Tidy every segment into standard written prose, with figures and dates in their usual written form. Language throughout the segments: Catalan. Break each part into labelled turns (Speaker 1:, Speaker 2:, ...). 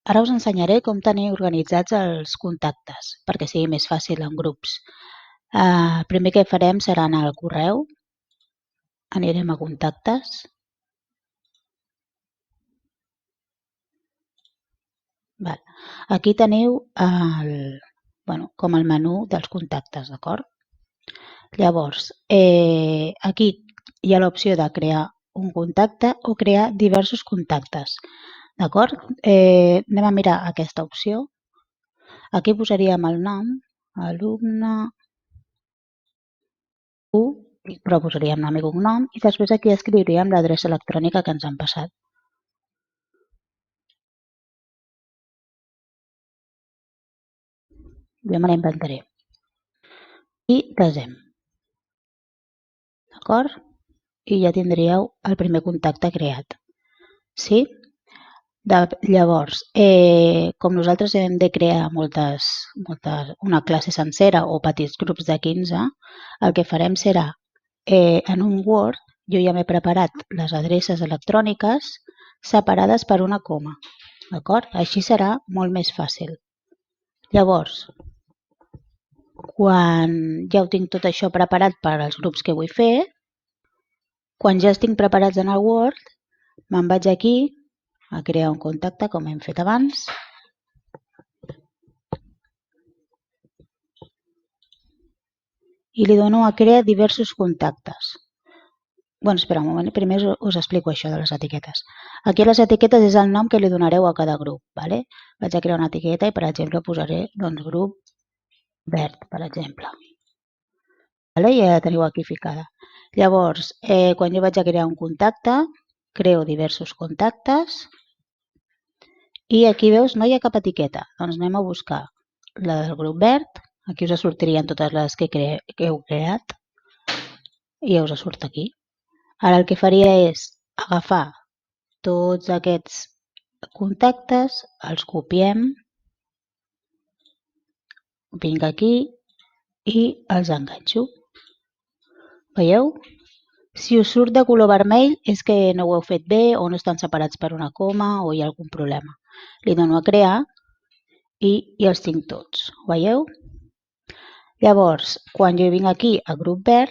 Speaker 1: Ara us ensenyaré com tenir organitzats els contactes, perquè sigui més fàcil en grups. El primer que farem serà anar al correu, anirem a contactes, aquí teniu com el menú dels contactes, d'acord? Llavors, aquí hi ha l'opció de crear un contacte o crear diversos contactes, d'acord? Anem a mirar aquesta opció. Aquí posaríem el nom, alumne 1, però posaríem nom i cognom i després aquí escriuríem l'adreça electrònica que ens han passat. Jo me la inventaré. I desem. D'acord? I ja tindríeu el primer contacte creat. Sí? Llavors, com nosaltres hem de crear una classe sencera o petits grups de 15, el que farem serà, en un Word, jo ja m'he preparat les adreces electròniques separades per una coma. D'acord? Així serà molt més fàcil. Llavors, quan ja ho tinc tot això preparat per als grups que vull fer, quan ja estic preparats en el Word, me'n vaig aquí a crear un contacte, com hem fet abans. I li dono a crear diversos contactes. Espera un moment, primer us explico això de les etiquetes. Aquí les etiquetes és el nom que li donareu a cada grup. Vaig a crear una etiqueta i, per exemple, posaré grup verd, per exemple. Ja la teniu aquí ficada. Llavors, quan jo vaig a crear un contacte, creo diversos contactes i aquí veus no hi ha cap etiqueta. Doncs anem a buscar la del grup verd. Aquí us sortirien totes les que heu creat i ja us surt aquí. Ara el que faria és agafar tots aquests contactes, els copiem, vinc aquí i els enganxo. Veieu? Si us surt de color vermell és que no ho heu fet bé o no estan separats per una coma o hi ha algun problema. Li dono a crear i els tinc tots. Ho veieu? Llavors, quan jo vinc aquí a grup verd,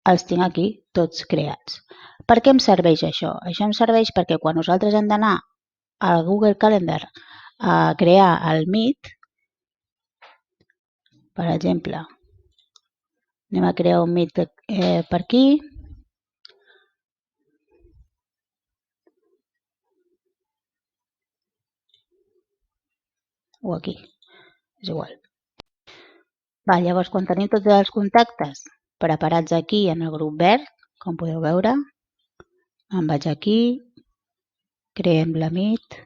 Speaker 1: els tinc aquí tots creats. Per què em serveix això? Això em serveix perquè quan nosaltres hem d'anar al Google Calendar a crear el Meet, per exemple, anem a crear un Meet per aquí, o aquí, és igual. Llavors, quan tenim tots els contactes preparats aquí en el grup verd, com podeu veure, em vaig aquí, creem la Meet,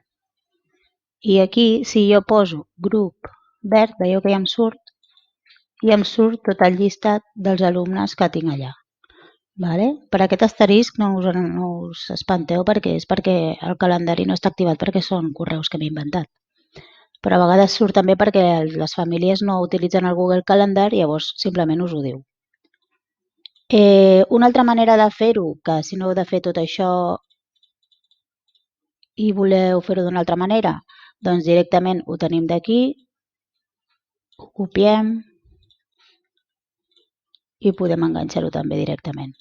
Speaker 1: i aquí, si jo poso grup verd, veieu que ja em surt, i em surt tot el llistat dels alumnes que tinc allà. Per aquest asterisc no us espanteu perquè és perquè el calendari no està activat perquè són correus que m'he inventat. Però a vegades surt també perquè les famílies no utilitzen el Google Calendar i llavors simplement us ho diu. Una altra manera de fer-ho, que si no heu de fer tot això i voleu fer-ho d'una altra manera, doncs directament ho tenim d'aquí, ho copiem i podem enganxar-ho també directament.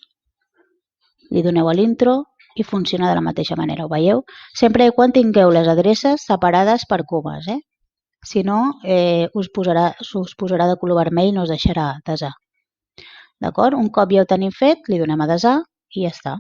Speaker 1: Li doneu a l'intro i funciona de la mateixa manera, ho veieu? Sempre i quan tingueu les adreces separades per comes, Si no, us posarà de color vermell i no us deixarà desar. D'acord? Un cop ja ho tenim fet, li donem a desar i ja està.